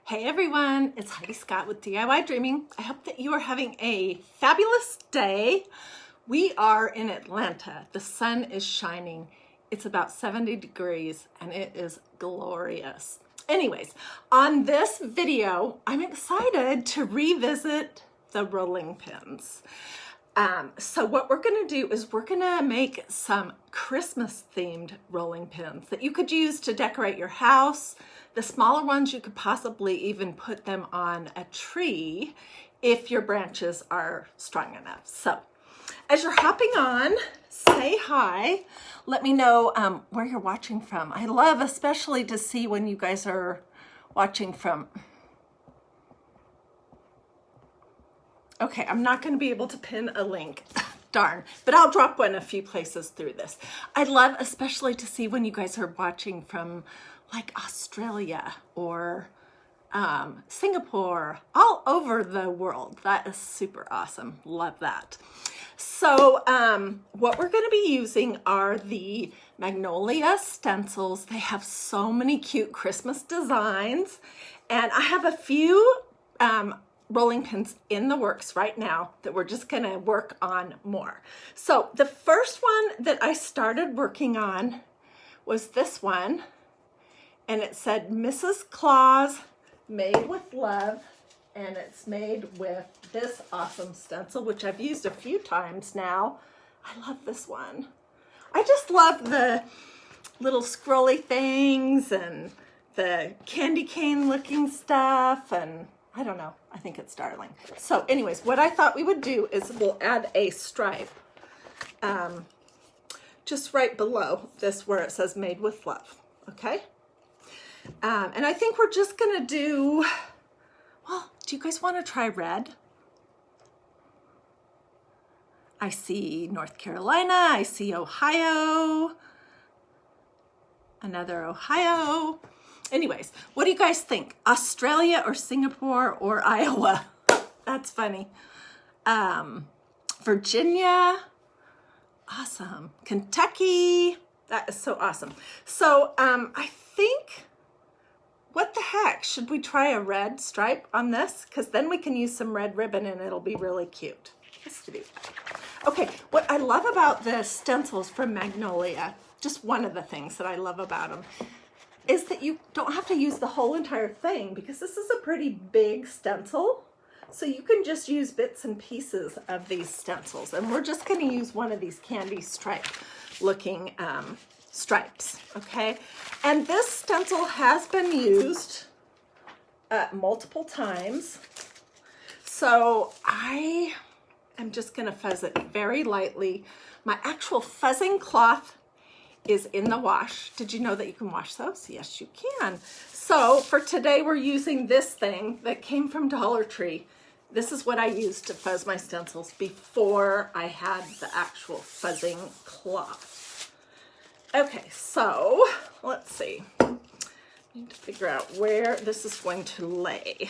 Hey everyone, it's Hiedi Scott with DIY I hope that you are having a fabulous day. We are in Atlanta. The sun is shining. It's about 70 degrees and it is glorious. Anyways, on this video, I'm excited to revisit the rolling pins. So what we're gonna do is we're gonna make some Christmas themed rolling pins that you could use to decorate your house. The smaller ones, you could possibly even put them on a tree if your branches are strong enough. So as you're hopping on, say hi. Let me know where you're watching from. I love especially to see when you guys are watching from. Okay, I'm not going to be able to pin a link, darn, but I'll drop one a few places through this. I'd love especially to see when you guys are watching from like Australia or Singapore, all over the world. That is super awesome. Love that. So what we're going to be using are the Magnolia stencils. They have so many cute Christmas designs, and I have a few rolling pins in the works right now that we're just going to work on more. So the first one that I started working on was this one, and it said Mrs. Claus made with love, and it's made with this awesome stencil, which I've used a few times now. I love this one. I just love the little scrolly things and the candy cane looking stuff, and I don't know, I think it's darling. So anyways, what I thought we would do is we'll add a stripe just right below this where it says made with love, okay? And I think we're just gonna do, well, do you guys wanna try red? I see North Carolina, I see Ohio, another Ohio. Anyways, what do you guys think? Australia or Singapore or Iowa? That's funny. Virginia, awesome. Kentucky, that is so awesome. So I think, what the heck, should we try a red stripe on this? Because then we can use some red ribbon and it'll be really cute. Let's do that. Okay, what I love about the stencils from Magnolia, just one of the things that I love about them, is that you don't have to use the whole entire thing, because this is a pretty big stencil. So you can just use bits and pieces of these stencils. And we're just gonna use one of these candy stripe looking stripes, okay? And this stencil has been used multiple times. So I am just gonna fuzz it very lightly. My actual fuzzing cloth is in the wash. Did you know that you can wash those? Yes, you can. So for today, we're using this thing that came from Dollar Tree. This is what I used to fuzz my stencils before I had the actual fuzzing cloth. Okay, so let's see. I need to figure out where this is going to lay.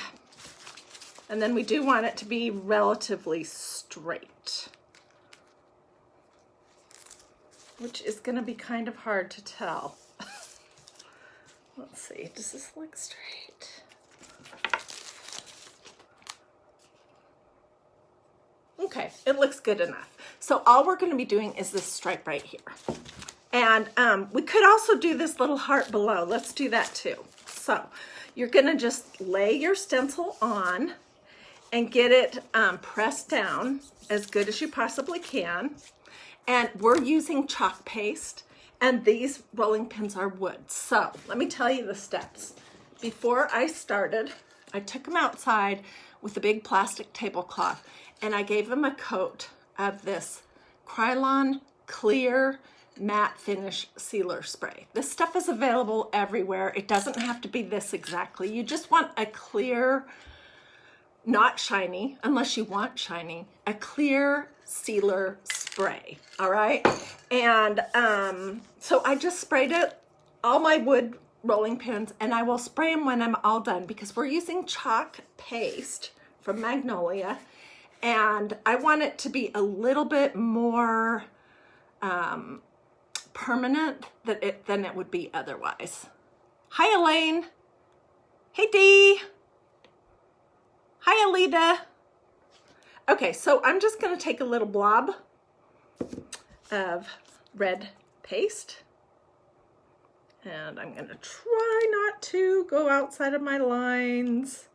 And then we do want it to be relatively straight, which is going to be kind of hard to tell. Let's see, does this look straight? Okay, it looks good enough. So all we're going to be doing is this stripe right here. And we could also do this little heart below. Let's do that too. So you're going to just lay your stencil on and get it pressed down as good as you possibly can. And we're using chalk paste, and these rolling pins are wood. So let me tell you the steps. Before I started, I took them outside with a big plastic tablecloth, and I gave them a coat of this Krylon clear matte finish sealer spray. This stuff is available everywhere. It doesn't have to be this exactly. You just want a clear, not shiny, unless you want shiny, a clear sealer spray, all right? And so I just sprayed it, all my wood rolling pins, and I will spray them when I'm all done, because we're using chalk paste from Magnolia, and I want it to be a little bit more permanent than it would be otherwise. Hi, Elaine. Hey, Dee. Hi, Alita. Okay, so I'm just gonna take a little blob of red paste, and I'm gonna try not to go outside of my lines.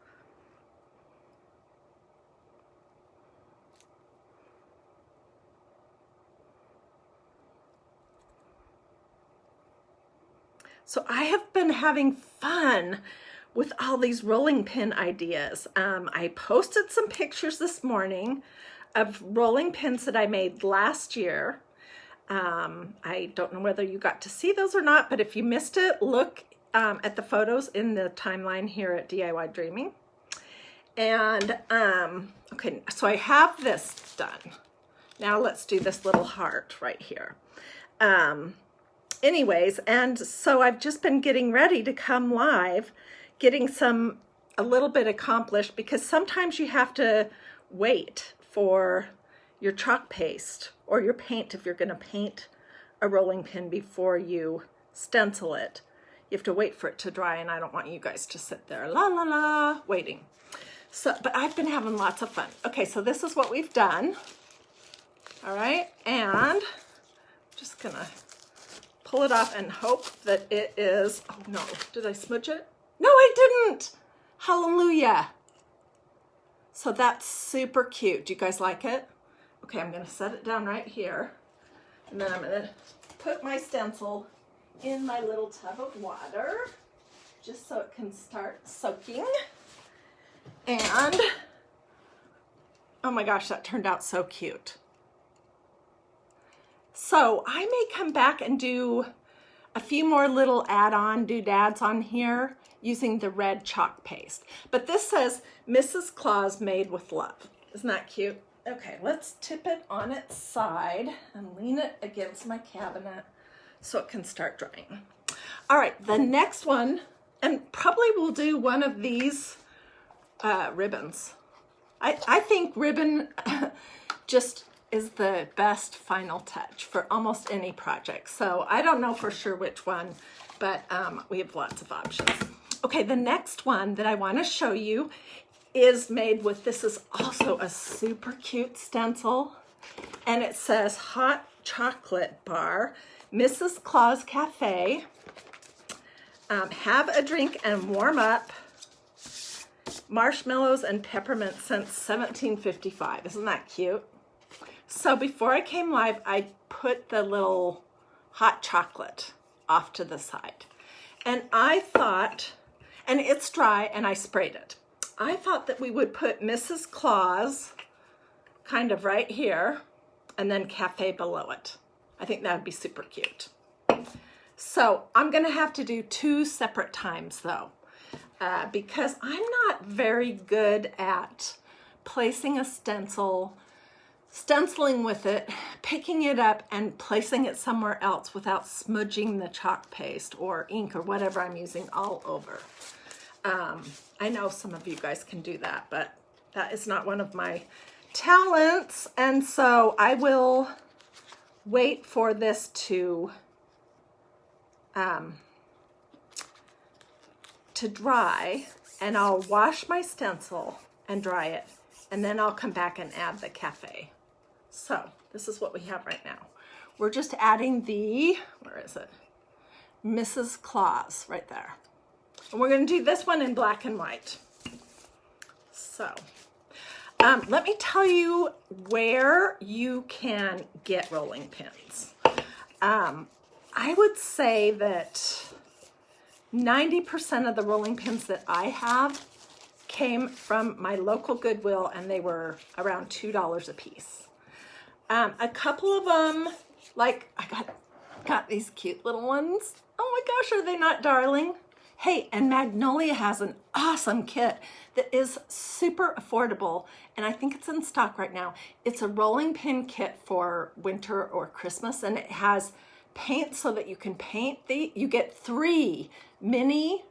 So I have been having fun with all these rolling pin ideas. I posted some pictures this morning of rolling pins that I made last year. I don't know whether you got to see those or not, but if you missed it, look at the photos in the timeline here at DiyDreaming. And okay, so I have this done. Now let's do this little heart right here. Anyways, and so I've just been getting ready to come live, getting a little bit accomplished, because sometimes you have to wait for your chalk paste or your paint if you're going to paint a rolling pin before you stencil it. You have to wait for it to dry, and I don't want you guys to sit there la la la waiting. So, but I've been having lots of fun. Okay, so this is what we've done. All right, and I'm just gonna pull it off and hope that it is, oh no, did I smudge it? No, I didn't. Hallelujah. So that's super cute. Do you guys like it? Okay, I'm gonna set it down right here. And then I'm gonna put my stencil in my little tub of water, just so it can start soaking. And, oh my gosh, that turned out so cute. So I may come back and do a few more little add-on doodads on here using the red chalk paste. But this says, Mrs. Claus made with love. Isn't that cute? Okay, let's tip it on its side and lean it against my cabinet so it can start drying. All right, the next one, and probably we'll do one of these ribbons. I think ribbon just is the best final touch for almost any project. So I don't know for sure which one, but we have lots of options. Okay, the next one that I want to show you is made with, this is also a super cute stencil, and it says hot chocolate bar, Mrs. Claus Cafe, have a drink and warm up, marshmallows and peppermint since 1755. Isn't that cute? So before I came live, I put the little hot chocolate off to the side. And I thought, and it's dry and I sprayed it. I thought that we would put Mrs. Claus kind of right here and then cafe below it. I think that would be super cute. So I'm gonna have to do 2 separate times though, because I'm not very good at placing a stencil, stenciling with it, picking it up and placing it somewhere else without smudging the chalk paste or ink or whatever I'm using all over. I know some of you guys can do that, but that is not one of my talents. And so I will wait for this to dry, and I'll wash my stencil and dry it, and then I'll come back and add the cafe. So this is what we have right now. We're just adding the, where is it? Mrs. Claus right there. And we're going to do this one in black and white. So let me tell you where you can get rolling pins. I would say that 90% of the rolling pins that I have came from my local Goodwill, and they were around $2 a piece. A couple of them, like I got these cute little ones. Oh my gosh, are they not darling? Hey, and Magnolia has an awesome kit that is super affordable, and I think it's in stock right now. It's a rolling pin kit for winter or Christmas, and it has paint so that you can paint you get 3 mini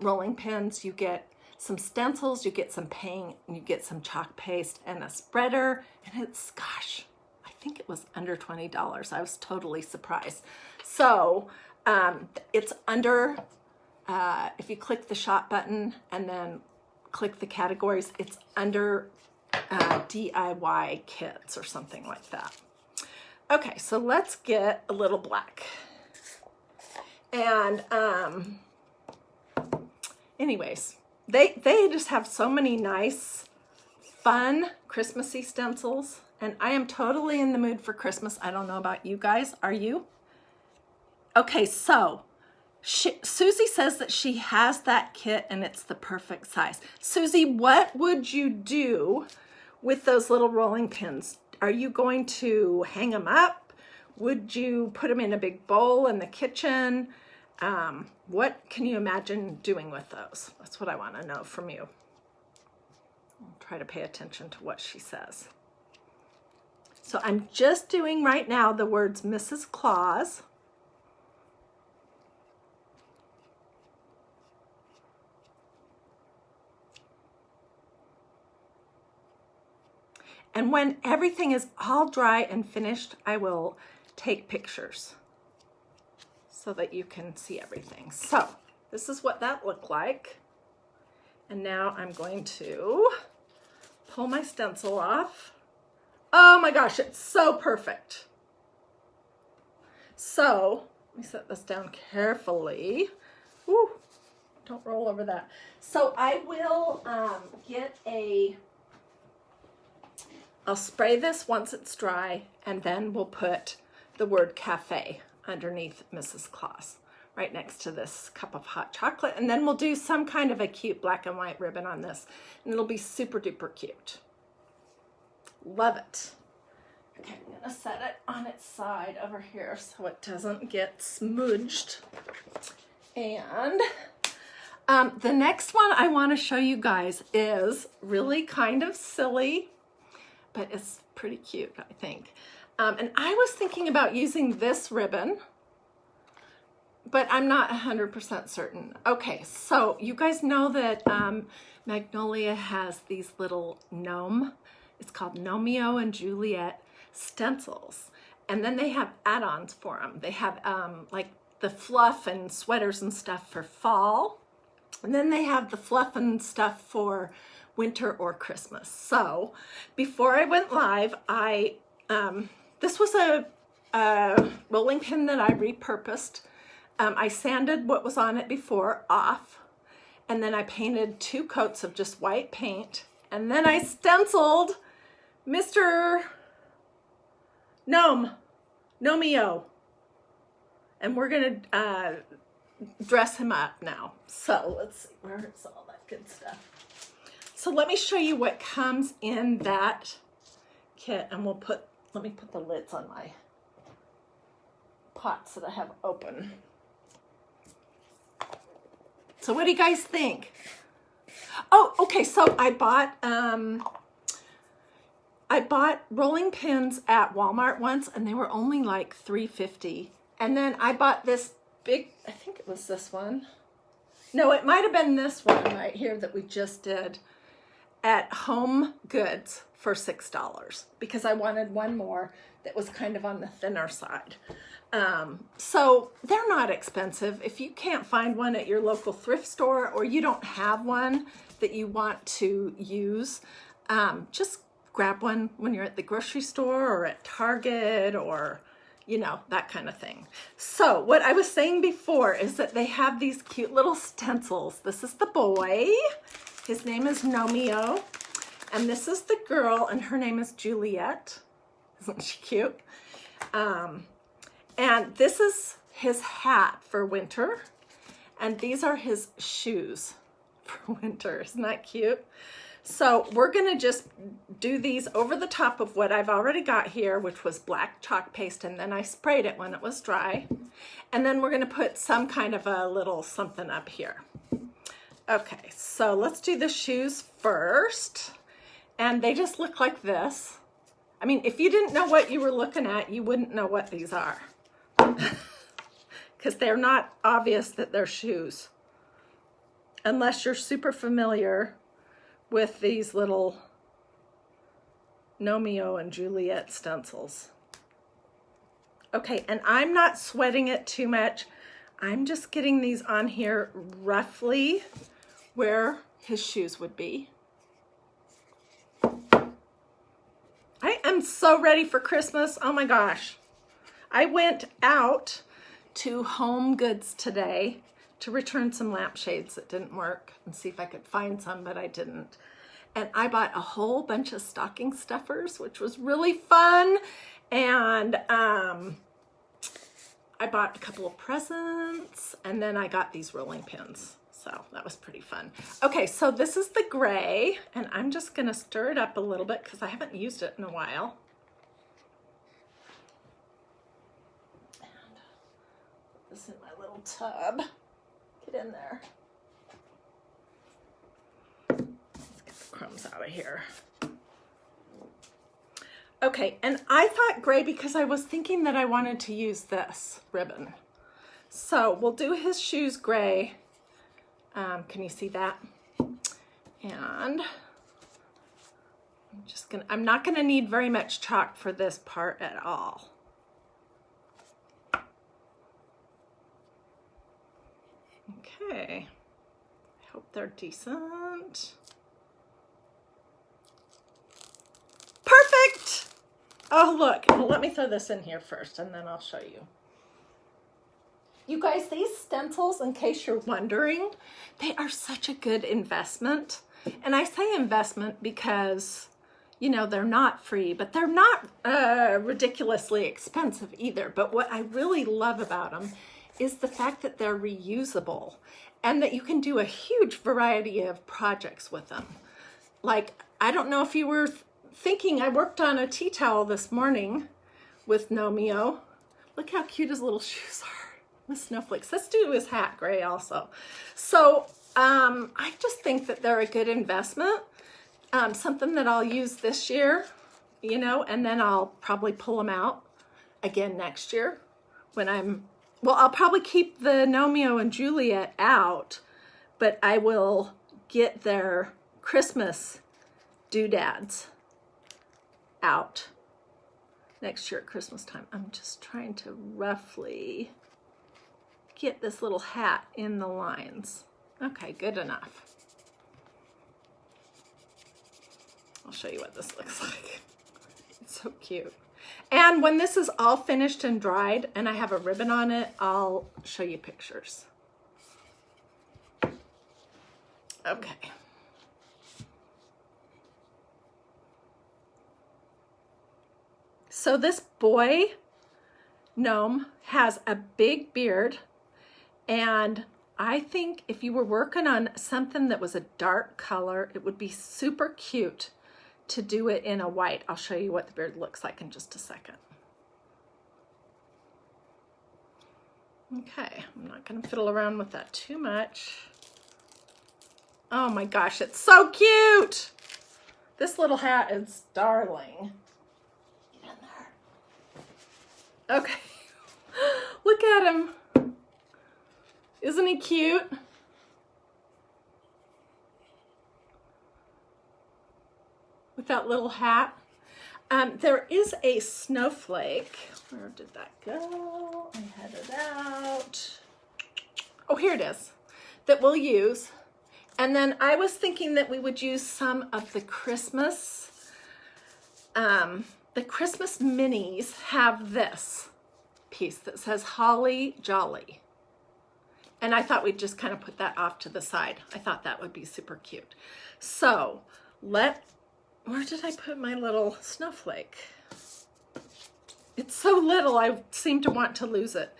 rolling pins, you get some stencils, you get some paint, and you get some chalk paste and a spreader, and it's, gosh, I think it was under $20. I was totally surprised. So it's under, if you click the shop button and then click the categories, it's under DIY kits or something like that. Okay, so let's get a little black. And anyways, they just have so many nice, fun Christmassy stencils, and I am totally in the mood for Christmas. I don't know about you guys. Are you? Okay, so Susie says that she has that kit and it's the perfect size. Susie, what would you do with those little rolling pins? Are you going to hang them up? Would you put them in a big bowl in the kitchen? What can you imagine doing with those? That's what I want to know from you. I'll try to pay attention to what she says. So I'm just doing right now the words Mrs. Claus. And when everything is all dry and finished, I will take pictures so that you can see everything. So this is what that looked like. And now I'm going to pull my stencil off. Oh my gosh, it's so perfect. So let me set this down carefully. Woo, don't roll over that. So I will I'll spray this once it's dry, and then we'll put the word cafe underneath Mrs. Claus, right next to this cup of hot chocolate. And then we'll do some kind of a cute black and white ribbon on this, and it'll be super duper cute. Love it. Okay, I'm gonna set it on its side over here so it doesn't get smudged. And the next one I want to show you guys is really kind of silly, but it's pretty cute, I think. And I was thinking about using this ribbon, but I'm not 100% certain. Okay, so you guys know that Magnolia has these little gnome, it's called Romeo and Juliet stencils. And then they have add-ons for them. They have like the fluff and sweaters and stuff for fall. And then they have the fluff and stuff for winter or Christmas. So before I went live, this was a rolling pin that I repurposed. I sanded what was on it before off, and then I painted 2 coats of just white paint, and then I stenciled Mr. Romeo, and we're gonna dress him up now. So let's see, where's all that good stuff? So let me show you what comes in that kit, and let me put the lids on my pots that I have open. So what do you guys think? Oh, okay, so I bought rolling pins at Walmart once, and they were only like $3.50. And then I bought this big, I think it was this one. No, it might have been this one right here that we just did at Home Goods for $6 because I wanted one more that was kind of on the thinner side. So they're not expensive. If you can't find one at your local thrift store, or you don't have one that you want to use, just grab one when you're at the grocery store or at Target, or you know, that kind of thing. So what I was saying before is that they have these cute little stencils. This is the boy. His name is Romeo. And this is the girl, and her name is Juliet. Isn't she cute? And this is his hat for winter. And these are his shoes for winter. Isn't that cute? So we're gonna just do these over the top of what I've already got here, which was black chalk paste, and then I sprayed it when it was dry. And then we're gonna put some kind of a little something up here. Okay, so let's do the shoes first. And they just look like this. I mean, if you didn't know what you were looking at, you wouldn't know what these are. Because they're not obvious that they're shoes. Unless you're super familiar with these little Romeo and Juliet stencils. Okay, and I'm not sweating it too much. I'm just getting these on here roughly where his shoes would be. I am so ready for Christmas. Oh my gosh. I went out to Home Goods today to return some lampshades that didn't work and see if I could find some, but I didn't. And I bought a whole bunch of stocking stuffers, which was really fun. And I bought a couple of presents, and then I got these rolling pins. So that was pretty fun. Okay, so this is the gray, and I'm just gonna stir it up a little bit because I haven't used it in a while. And put this in my little tub. Get in there. Let's get the crumbs out of here. Okay, and I thought gray because I was thinking that I wanted to use this ribbon. So we'll do his shoes gray. Can you see that? And I'm not gonna need very much chalk for this part at all. Okay, I hope they're decent. Perfect! Oh, look, well, let me throw this in here first and then I'll show you. You guys, these stencils, in case you're wondering, they are such a good investment. And I say investment because, you know, they're not free, but they're not ridiculously expensive either. But what I really love about them is the fact that they're reusable and that you can do a huge variety of projects with them. Like, I don't know if you were thinking, I worked on a tea towel this morning with Gnome. Look how cute his little shoes are. With snowflakes. Let's do his hat gray also. So I just think that they're a good investment. Something that I'll use this year, you know, and then I'll probably pull them out again next year when I'll probably keep the Romeo and Juliet out, but I will get their Christmas doodads out next year at Christmas time. I'm just trying to roughly get this little hat in the lines. Okay, good enough. I'll show you what this looks like. It's so cute. And when this is all finished and dried and I have a ribbon on it, I'll show you pictures. Okay. So this boy gnome has a big beard. And I think if you were working on something that was a dark color, it would be super cute to do it in a white. I'll show you what the beard looks like in just a second. Okay, I'm not gonna fiddle around with that too much. Oh my gosh, it's so cute! This little hat is darling. Get in there. Okay, look at him. Isn't he cute? With that little hat. There is a snowflake. Where did that go? I had it out. Oh, here it is. That we'll use. And then I was thinking that we would use some of the Christmas minis have this piece that says Holly Jolly. And I thought we'd just kind of put that off to the side. I thought that would be super cute. So where did I put my little snowflake? It's so little, I seem to want to lose it.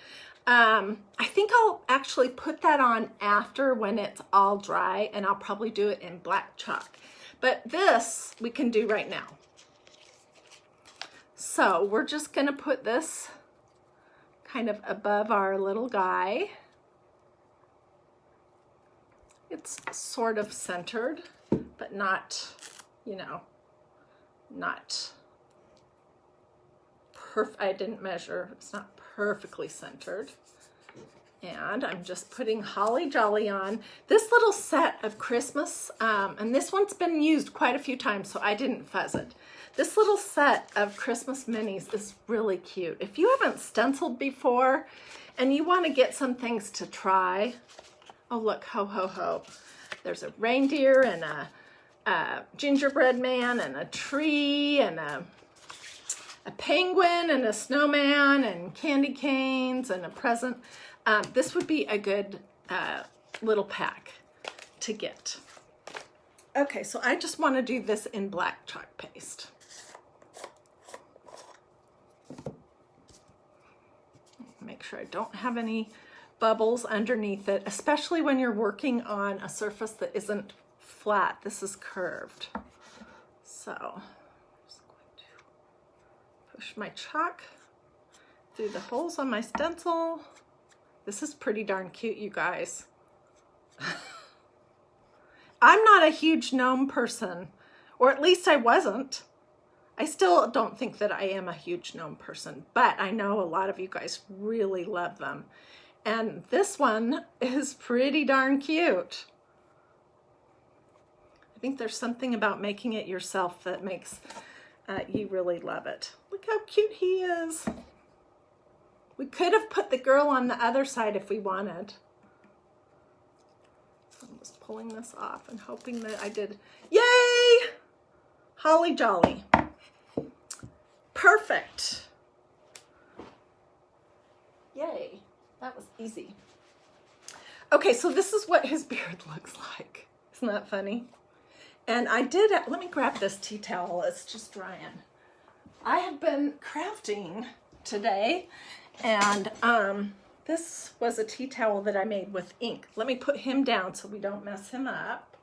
I think I'll actually put that on after when it's all dry, and I'll probably do it in black chalk. But this we can do right now. So we're just gonna put this kind of above our little guy. It's sort of centered, but not, you know, not perfect. I didn't measure. It's not perfectly centered. And I'm just putting Holly Jolly on. This little set of Christmas, and this one's been used quite a few times, so I didn't fuzz it. This little set of Christmas minis is really cute. If you haven't stenciled before and you want to get some things to try, oh look, ho ho ho. There's a reindeer and a gingerbread man and a tree and a penguin and a snowman and candy canes and a present. This would be a good little pack to get. Okay, so I just want to do this in black chalk paste. Make sure I don't have any bubbles underneath it, especially when you're working on a surface that isn't flat. This is curved. So I'm just going to push my chalk through the holes on my stencil. This is pretty darn cute, you guys. I'm not a huge gnome person, or at least I wasn't. I still don't think that I am a huge gnome person, but I know a lot of you guys really love them. And this one is pretty darn cute. I think there's something about making it yourself that makes you really love it. Look how cute he is. We could have put the girl on the other side if we wanted. I'm just pulling this off and hoping that I did. Yay! Holly jolly. Perfect. Yay. That was easy. Okay, so this is what his beard looks like. Isn't that funny? And I did, let me grab this tea towel. It's just drying. I have been crafting today, and this was a tea towel that I made with ink. Let me put him down so we don't mess him up.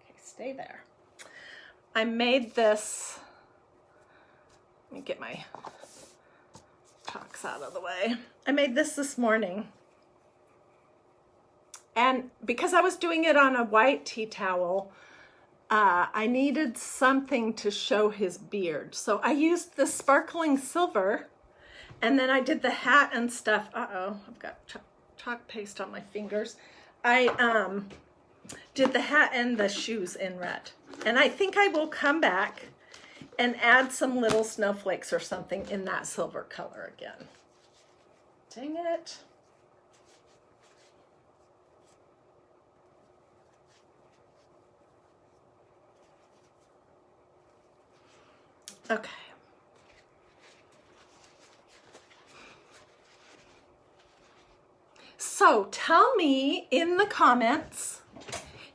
Okay, stay there. I made this, let me get my chalks out of the way. I made this morning. And because I was doing it on a white tea towel, I needed something to show his beard. So I used the sparkling silver, and then I did the hat and stuff. Uh-oh, I've got chalk paste on my fingers. I did the hat and the shoes in red. And I think I will come back and add some little snowflakes or something in that silver color again. Dang it. Okay. So tell me in the comments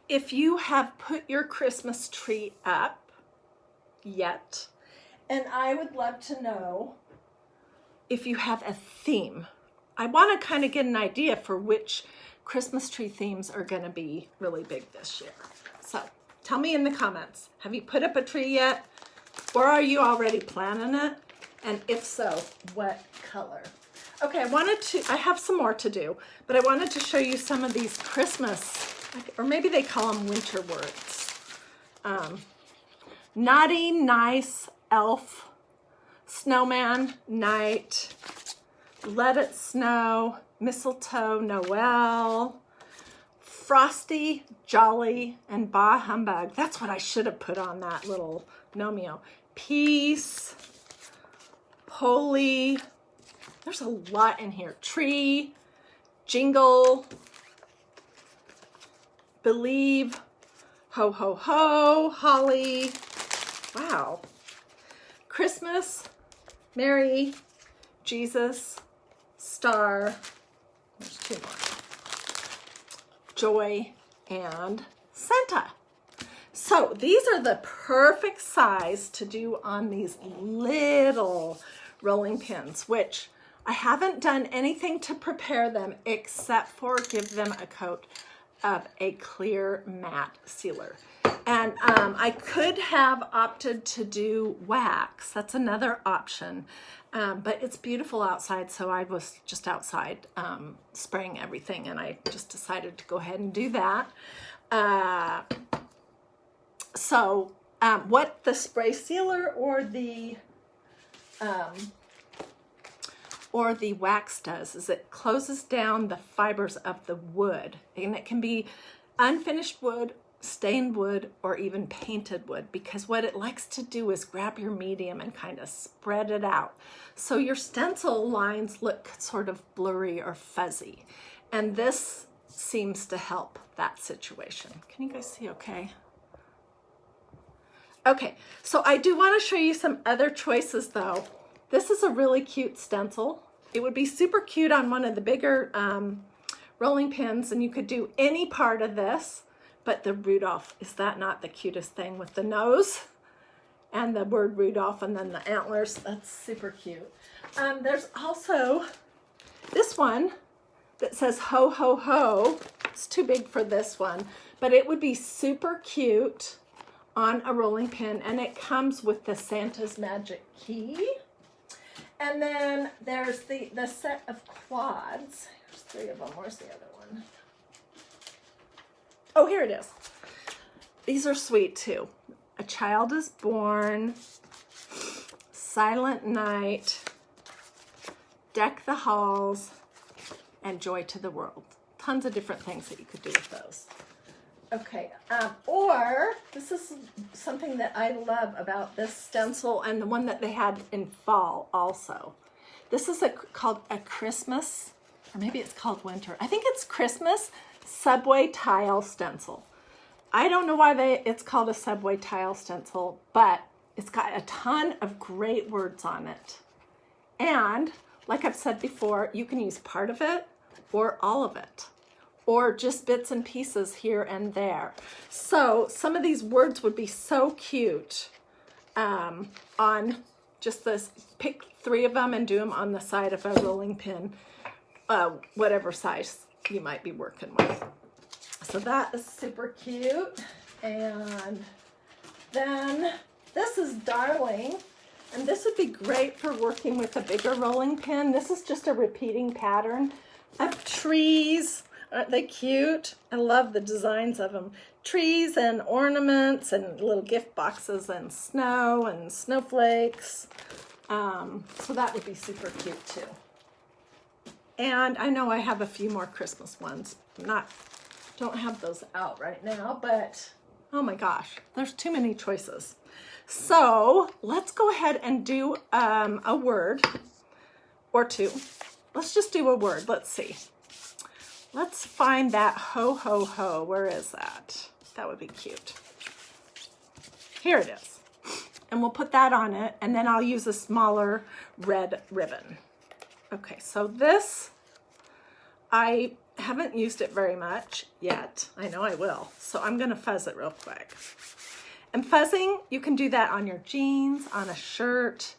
if you have put your Christmas tree up yet. And I would love to know if you have a theme. I want to kind of get an idea for which Christmas tree themes are going to be really big this year. So tell me in the comments, have you put up a tree yet? Or are you already planning it? And if so, what color? Okay, I have some more to do, but I wanted to show you some of these Christmas, or maybe they call them winter words. Naughty, nice, elf, snowman, night, let it snow, mistletoe, Noel, frosty, jolly, and bah humbug. That's what I should have put on that little gnomeo. Peace, holy, there's a lot in here. Tree, jingle, believe, ho ho ho, holly, wow. Christmas, Mary, Jesus, star, there's two more. Joy, and Santa. So these are the perfect size to do on these little rolling pins, which I haven't done anything to prepare them except for give them a coat of a clear matte sealer. And I could have opted to do wax. That's another option. But it's beautiful outside, so I was just outside spraying everything, and I just decided to go ahead and do that. What the spray sealer or the wax does is it closes down the fibers of the wood, and it can be unfinished wood, stained wood, or even painted wood, because what it likes to do is grab your medium and kind of spread it out. So your stencil lines look sort of blurry or fuzzy, and this seems to help that situation. Can you guys see okay? Okay, so I do want to show you some other choices though. This is a really cute stencil. It would be super cute on one of the bigger rolling pins, and you could do any part of this, but the Rudolph, is that not the cutest thing with the nose and the word Rudolph and then the antlers? That's super cute. There's also this one that says ho ho ho. It's too big for this one, but it would be super cute on a rolling pin, and it comes with the Santa's Magic Key. And then there's the set of quads. There's 3 of them. Where's the other one? Oh, here it is. These are sweet too. A Child is Born, Silent Night, Deck the Halls, and Joy to the World. Tons of different things that you could do with those. Okay, or this is something that I love about this stencil, and the one that they had in fall also. This is called a Christmas, or maybe it's called winter. I think it's Christmas subway tile stencil. I don't know why it's called a subway tile stencil, but it's got a ton of great words on it. And like I've said before, you can use part of it or all of it, or just bits and pieces here and there. So some of these words would be so cute on just this. Pick 3 of them and do them on the side of a rolling pin, whatever size you might be working with. So that is super cute. And then this is Darling, and this would be great for working with a bigger rolling pin. This is just a repeating pattern of trees. Aren't they cute? I love the designs of them. Trees and ornaments and little gift boxes and snow and snowflakes. So that would be super cute too. And I know I have a few more Christmas ones. Don't have those out right now, but oh my gosh, there's too many choices. So let's go ahead and do a word or 2. Let's just do a word. Let's see. Let's find that ho ho ho. Where is that? That would be cute. Here it is. And we'll put that on it, and then I'll use a smaller red ribbon. Okay, so this, I haven't used it very much yet. I know I will. So I'm gonna fuzz it real quick. And fuzzing, you can do that on your jeans, on a shirt.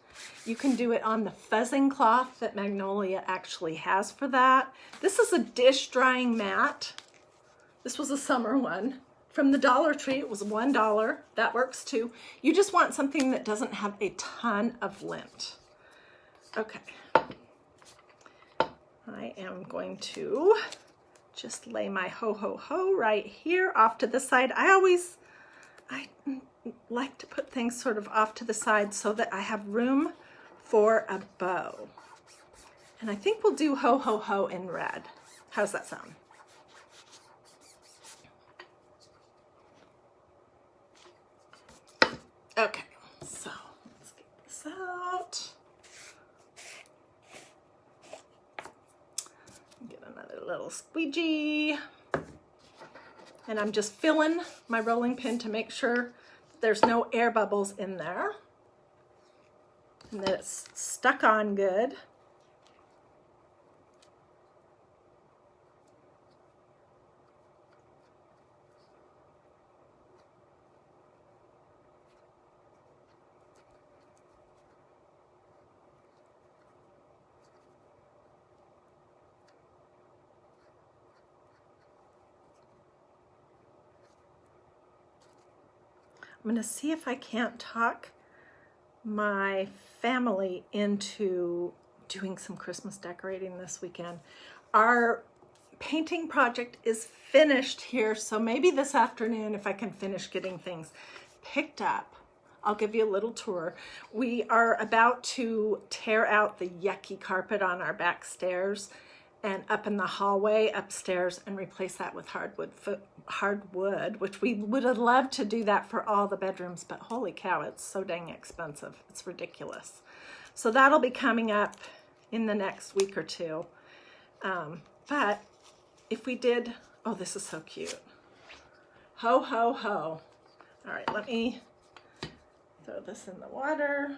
You can do it on the fuzzing cloth that Magnolia actually has for that. This is a dish drying mat. This was a summer one. From the Dollar Tree, it was $1. That works too. You just want something that doesn't have a ton of lint. Okay. I am going to just lay my ho ho ho right here off to the side. I like to put things sort of off to the side so that I have room for a bow. And I think we'll do ho ho ho in red. How's that sound? Okay, so let's get this out. Get another little squeegee. And I'm just filling my rolling pin to make sure there's no air bubbles in there and that it's stuck on good. I'm going to see if I can't talk my family into doing some Christmas decorating this weekend. Our painting project is finished here, so maybe this afternoon, if I can finish getting things picked up, I'll give you a little tour. We are about to tear out the yucky carpet on our back stairs and up in the hallway upstairs and replace that with hardwood, which we would have loved to do that for all the bedrooms, but holy cow, it's so dang expensive. It's ridiculous. So that'll be coming up in the next week or 2. But if we did Oh, this is so cute. Ho, ho, ho. All right, let me throw this in the water.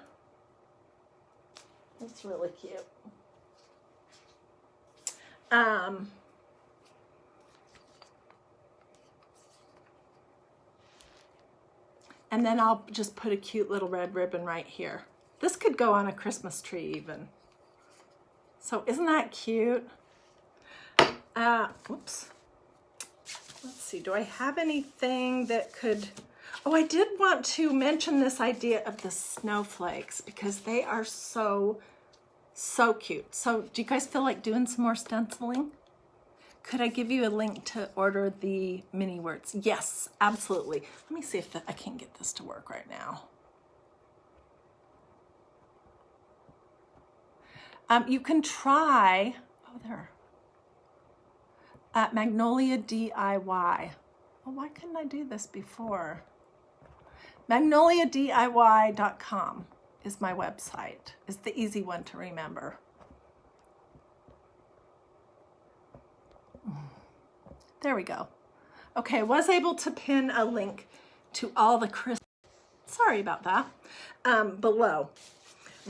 It's really cute. And then I'll just put a cute little red ribbon right here. This could go on a Christmas tree even. So isn't that cute? Oops. Let's see, do I have anything that could... Oh, I did want to mention this idea of the snowflakes because they are so cute. So do you guys feel like doing some more stenciling? Could I give you a link to order the mini words? Yes, absolutely. Let me see if I can get this to work right now. You can try, oh there, Magnolia DIY. Well, why couldn't I do this before? MagnoliaDIY.com is my website. It's the easy one to remember. There we go. Okay, I was able to pin a link to all the sorry about that, below.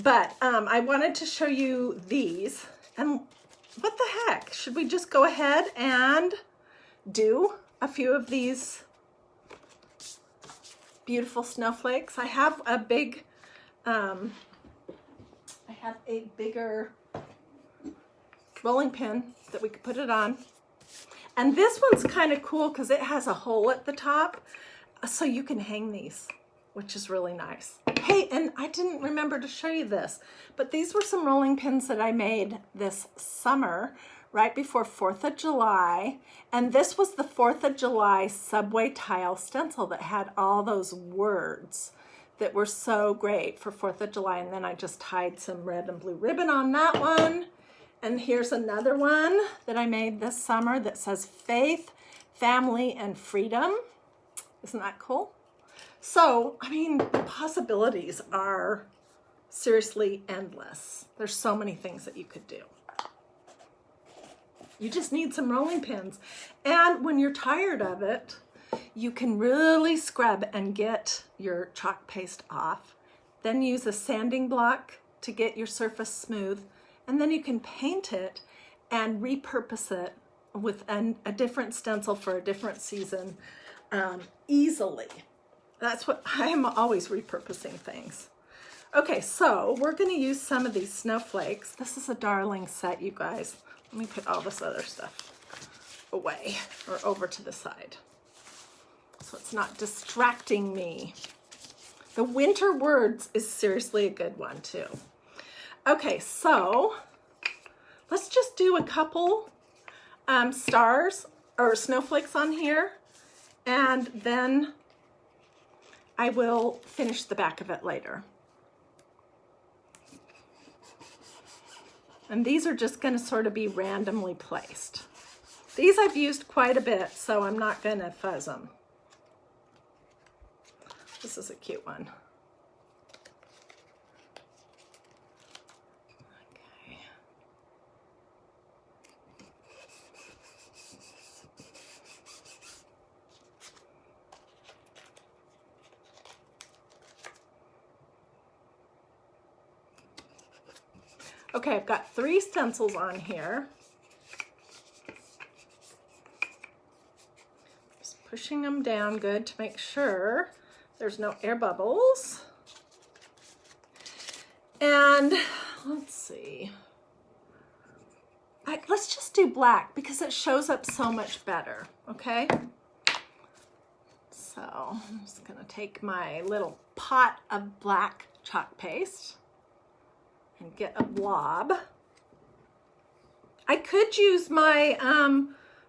But I wanted to show you these. And what the heck? Should we just go ahead and do a few of these beautiful snowflakes? I have a big, bigger rolling pin that we could put it on. And this one's kind of cool because it has a hole at the top, so you can hang these, which is really nice. Hey, and I didn't remember to show you this, but these were some rolling pins that I made this summer, right before 4th of July. And this was the 4th of July subway tile stencil that had all those words that were so great for 4th of July. And then I just tied some red and blue ribbon on that one. And here's another one that I made this summer that says faith, family, and freedom. Isn't that cool? So, I mean, the possibilities are seriously endless. There's so many things that you could do. You just need some rolling pins. And when you're tired of it, you can really scrub and get your chalk paste off. Then use a sanding block to get your surface smooth. And then you can paint it and repurpose it with a different stencil for a different season easily. That's what I'm always repurposing things. Okay, so we're going to use some of these snowflakes. This is a darling set, you guys. Let me put all this other stuff away or over to the side so it's not distracting me. The winter words is seriously a good one too. Okay, so let's just do a couple stars or snowflakes on here, and then I will finish the back of it later. And these are just going to sort of be randomly placed. These I've used quite a bit, so I'm not going to fuzz them. This is a cute one. Okay, I've got 3 stencils on here. Just pushing them down good to make sure there's no air bubbles. And let's see. Let's just do black because it shows up so much better, okay? So I'm just gonna take my little pot of black chalk paste and get a blob. I could use my,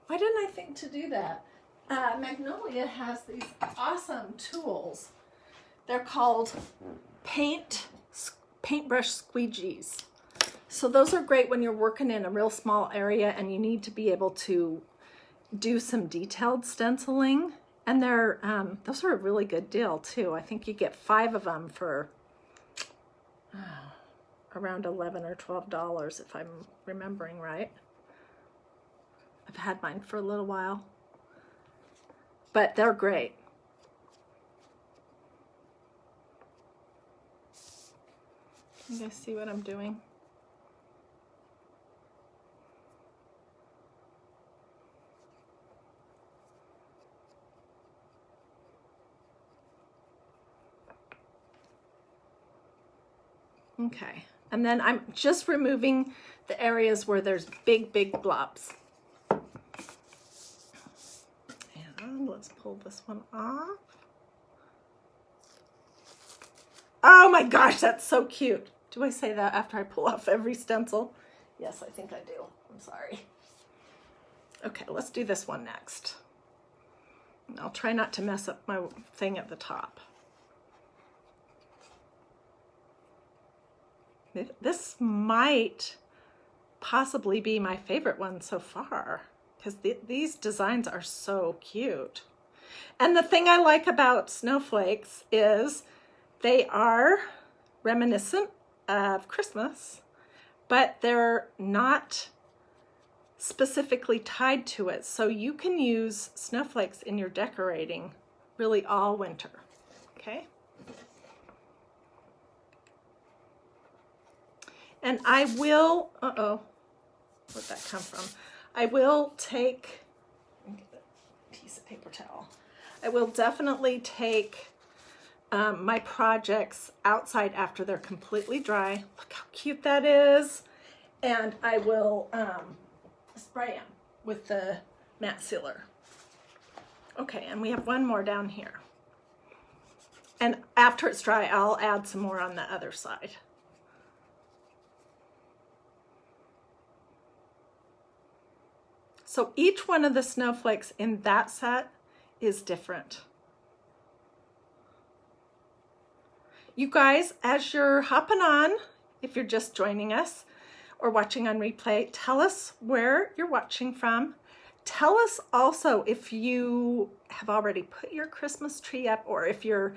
why didn't I think to do that? Magnolia has these awesome tools. They're called paintbrush squeegees. So those are great when you're working in a real small area and you need to be able to do some detailed stenciling. And they're, those are a really good deal too. I think you get 5 of them for around $11 or $12 if I'm remembering right. I've had mine for a little while. but they're great. You guys see what I'm doing? Okay, and then I'm just removing the areas where there's big, big blobs. And let's pull this one off. Oh my gosh, that's so cute. Do I say that after I pull off every stencil? Yes, I think I do. I'm sorry. Okay, let's do this one next. I'll try not to mess up my thing at the top. This might possibly be my favorite one so far because these designs are so cute. And the thing I like about snowflakes is they are reminiscent of Christmas, but they're not specifically tied to it. So you can use snowflakes in your decorating really all winter, okay? And I will, where'd that come from? I will take, let me get a piece of paper towel. I will definitely take my projects outside after they're completely dry. Look how cute that is. And I will spray them with the matte sealer. Okay, and we have one more down here. And after it's dry, I'll add some more on the other side. So each one of the snowflakes in that set is different. You guys, as you're hopping on, if you're just joining us or watching on replay, tell us where you're watching from. Tell us also if you have already put your Christmas tree up or if you're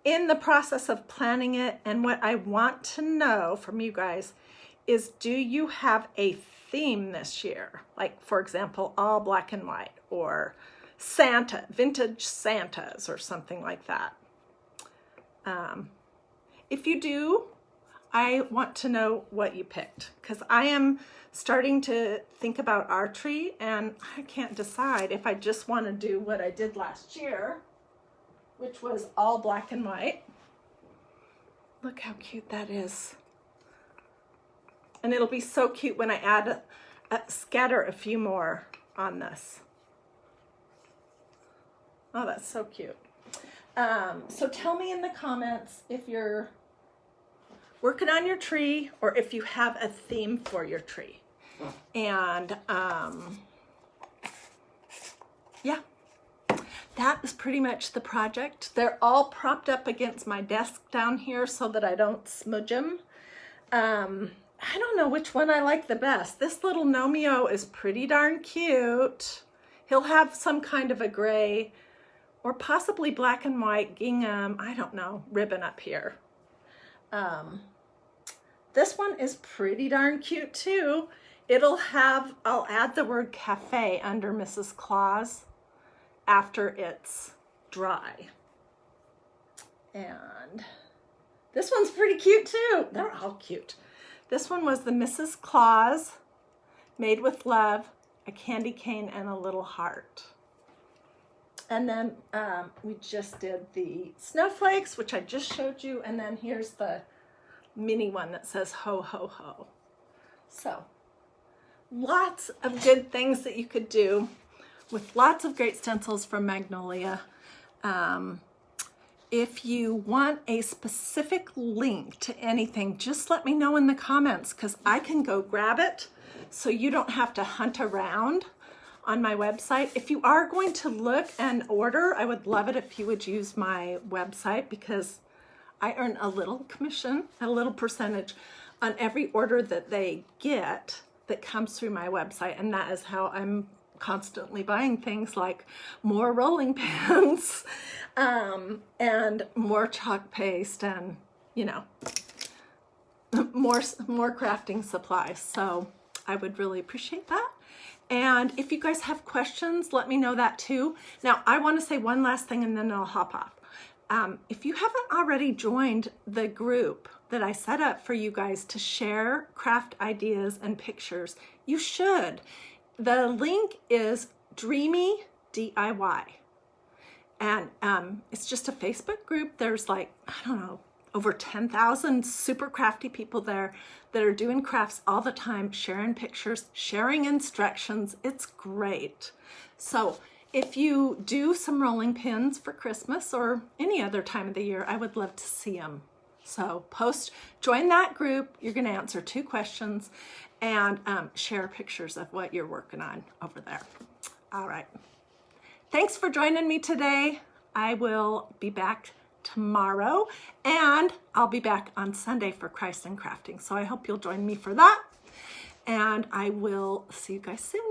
in the process of planning it. And what I want to know from you guys is, do you have a theme this year? Like, for example, all black and white, or Santa, vintage Santas, or something like that. If you do, I want to know what you picked, because I am starting to think about our tree and I can't decide if I just want to do what I did last year, which was all black and white. Look how cute that is. And it'll be so cute when I add scatter a few more on this. Oh, that's so cute. So tell me in the comments if you're working on your tree or if you have a theme for your tree. And yeah, that is pretty much the project. They're all propped up against my desk down here so that I don't smudge them. I don't know which one I like the best. This little Gnomeo is pretty darn cute. He'll have some kind of a gray or possibly black and white gingham, I don't know, ribbon up here. This one is pretty darn cute too. It'll have, I'll add the word cafe under Mrs. Claus after it's dry. And this one's pretty cute too. They're all cute. This one was the Mrs. Claus, made with love, a candy cane, and a little heart. And then we just did the snowflakes, which I just showed you. And then here's the mini one that says ho, ho, ho. So lots of good things that you could do with lots of great stencils from Magnolia. If you want a specific link to anything, just let me know in the comments because I can go grab it so you don't have to hunt around on my website. If you are going to look and order, I would love it if you would use my website because I earn a little commission, a little percentage on every order that they get that comes through my website. And that is how I'm constantly buying things like more rolling pins and more chalk paste and, you know, more crafting supplies. So I would really appreciate that. And if you guys have questions, let me know that too. Now, I want to say one last thing and then I'll hop off. If you haven't already joined the group that I set up for you guys to share craft ideas and pictures, you should. The link is Dreamy DIY. And it's just a Facebook group. There's like, I don't know, over 10,000 super crafty people there that are doing crafts all the time, sharing pictures, sharing instructions. It's great. So if you do some rolling pins for Christmas or any other time of the year, I would love to see them. So join that group. You're going to answer 2 questions and share pictures of what you're working on over there. All right. Thanks for joining me today. I will be back tomorrow and I'll be back on Sunday for Christ and Crafting. So I hope you'll join me for that. And I will see you guys soon.